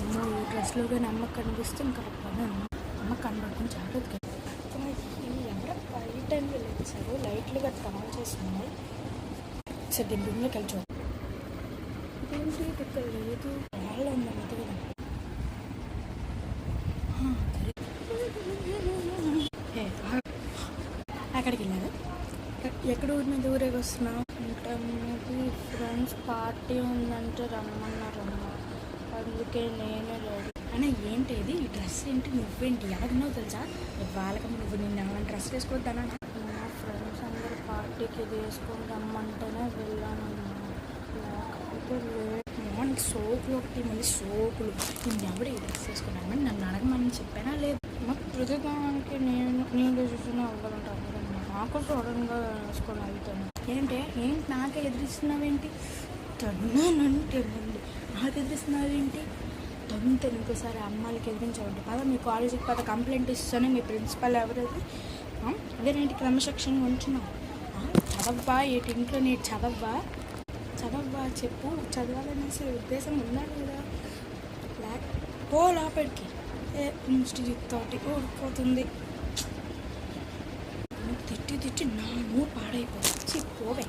అమ్మ ఈ డ్రెస్లో కానీ అమ్మకు కనిపిస్తే ఇంకా పని అమ్మ కనబడుకుని జాగ్రత్తగా ఎవరో ఈ టైంలో లేచారు. లైట్లు గట్రా ఆన్ చేస్తున్నాయి. సరే దీని రూమ్లోకి వెళ్ళి చూద్దాం. ఏంటి ఇక్కడ లేదు, వాళ్ళ ఉందన్న కదా. అక్కడికి వెళ్ళారు. ఎక్కడ ఊరి మీద ఊరేగి వస్తున్నావు అంటే ఫ్రెండ్స్ పార్టీ ఉందంటే రమ్మన్నారమ్మ, అందుకే నేనే లేదు. అన్న ఏంటి ఇది, ఈ డ్రెస్ ఏంటి, నువ్వేంటి ఎలాగున్నావు తెలుసా? వాళ్ళకి నువ్వు నిన్న ఏమైనా డ్రెస్ వేసుకోవద్దనా? మా ఫ్రెండ్స్ అందరూ పార్టీకి ఇది వేసుకొని రమ్మంటేనే వెళ్ళానమ్మా, లేకపోతే మార్నింగ్ సోపులు ఒకటి, మళ్ళీ సోపులు నిన్ను ఎవడు ఈ డ్రెస్ వేసుకున్నాను నన్ను అడగమని చెప్పానా లేదు. మాకు ప్రతిదానికి నేను డెసిషన్ అవ్వాలంటే నాకు సడన్గా వేసుకొని వెళ్తాను. ఏంటి నాకే ఎదిరిస్తున్నావేంటి? తన్నానంటే ముందు నాకు ఎదిరిస్తున్నావేంటి? తొంత ఇంకోసారి అమ్మాయిలకి ఎదిరించవండి పద, మీ కాలేజీకి పద కంప్లైంట్ ఇస్తాను. మీ ప్రిన్సిపల్ ఎవరైతే అదేనేంటి క్రమశిక్షణ ఉంటున్నావు? చదవ్వా ఏటి ఇంట్లో నేను చదవ్వా చెప్పు, చదవాలనేసి ఉద్దేశం ఉన్నాడు కదా. పో లోపలికి, ఇన్స్టిట్యూట్ తోటి ఊడిపోతుంది. తిట్టి నా మూడు పాడైపోతుంది. పోవే.